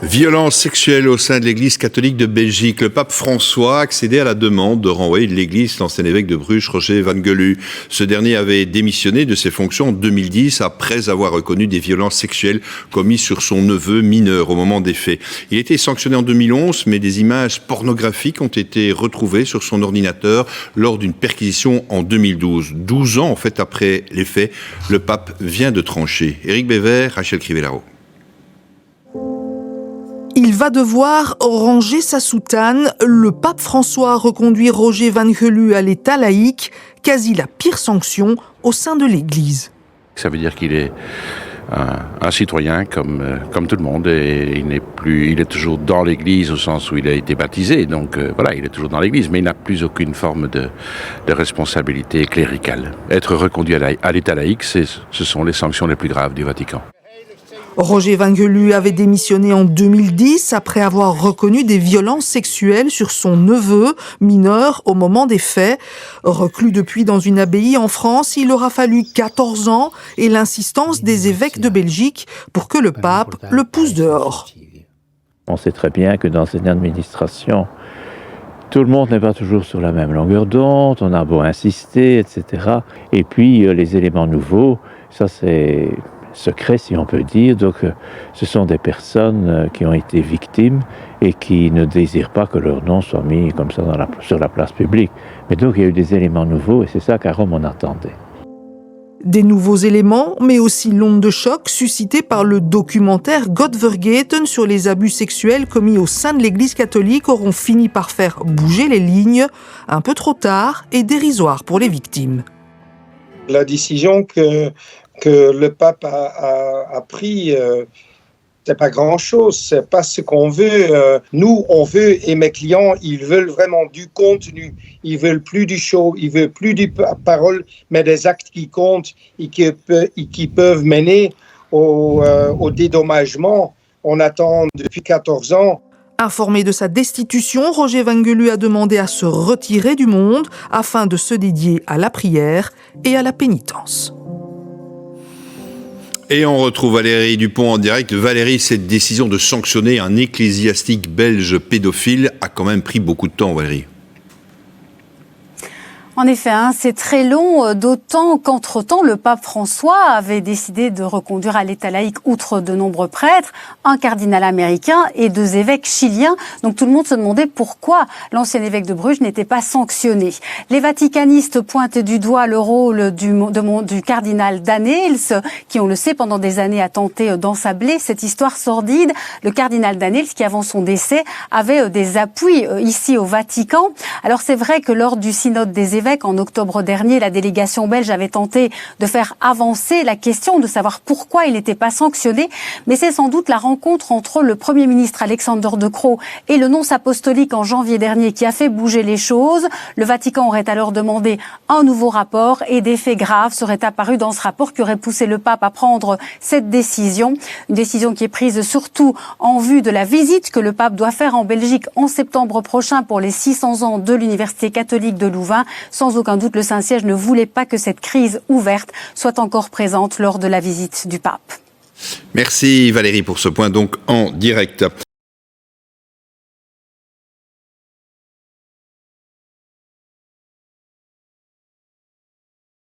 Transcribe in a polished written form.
Violence sexuelle au sein de l'Église catholique de Belgique. Le pape François a accédé à la demande de renvoyer de l'Église l'ancien évêque de Bruges, Roger Van Gelu. Ce dernier avait démissionné de ses fonctions en 2010 après avoir reconnu des violences sexuelles commises sur son neveu mineur au moment des faits. Il a été sanctionné en 2011, mais des images pornographiques ont été retrouvées sur son ordinateur lors d'une perquisition en 2012. 12 ans en fait après les faits, le pape vient de trancher. Éric Bévert, Rachel Crivellaro. Il va devoir ranger sa soutane. Le pape François reconduit Roger Van Gelu à l'état laïque, quasi la pire sanction au sein de l'Église. Ça veut dire qu'il est un citoyen comme tout le monde et il est toujours dans l'Église au sens où il a été baptisé. Donc voilà, il est toujours dans l'Église, mais il n'a plus aucune forme de responsabilité cléricale. Être reconduit à l'état laïque, ce sont les sanctions les plus graves du Vatican. Roger Van Gelu avait démissionné en 2010 après avoir reconnu des violences sexuelles sur son neveu mineur au moment des faits. Reclus depuis dans une abbaye en France, il aura fallu 14 ans et l'insistance des évêques de Belgique pour que le pape le pousse dehors. On sait très bien que dans une administration, tout le monde n'est pas toujours sur la même longueur d'onde, on a beau insister, etc. Et puis les éléments nouveaux, ça c'est secret si on peut dire, donc ce sont des personnes qui ont été victimes et qui ne désirent pas que leur nom soit mis comme ça sur la place publique. Mais donc il y a eu des éléments nouveaux et c'est ça qu'à Rome on attendait. Des nouveaux éléments, mais aussi l'onde de choc suscitée par le documentaire Gott vergeten sur les abus sexuels commis au sein de l'Église catholique auront fini par faire bouger les lignes, un peu trop tard et dérisoire pour les victimes. La décision que le pape a pris, c'est pas grand-chose, c'est pas ce qu'on veut. Nous, on veut, et mes clients, ils veulent vraiment du contenu. Ils veulent plus du show, ils veulent plus des paroles, mais des actes qui comptent et qui peuvent mener au dédommagement. On attend depuis 14 ans. Informé de sa destitution, Roger Van Gelu a demandé à se retirer du monde afin de se dédier à la prière et à la pénitence. Et on retrouve Valérie Dupont en direct. Valérie, cette décision de sanctionner un ecclésiastique belge pédophile a quand même pris beaucoup de temps, Valérie. En effet, c'est très long, d'autant qu'entre-temps, le pape François avait décidé de reconduire à l'état laïque, outre de nombreux prêtres, un cardinal américain et 2 évêques chiliens. Donc tout le monde se demandait pourquoi l'ancien évêque de Bruges n'était pas sanctionné. Les vaticanistes pointent du doigt le rôle du cardinal Danneels, qui, on le sait, pendant des années a tenté d'ensabler cette histoire sordide. Le cardinal Danneels, qui avant son décès avait des appuis ici au Vatican. Alors c'est vrai que lors du synode des évêques, en octobre dernier, la délégation belge avait tenté de faire avancer la question de savoir pourquoi il n'était pas sanctionné. Mais c'est sans doute la rencontre entre le Premier ministre Alexander De Croo et le nonce apostolique en janvier dernier qui a fait bouger les choses. Le Vatican aurait alors demandé un nouveau rapport et des faits graves seraient apparus dans ce rapport qui aurait poussé le pape à prendre cette décision. Une décision qui est prise surtout en vue de la visite que le pape doit faire en Belgique en septembre prochain pour les 600 ans de l'Université catholique de Louvain. Sans aucun doute, le Saint-Siège ne voulait pas que cette crise ouverte soit encore présente lors de la visite du pape. Merci Valérie pour ce point donc en direct.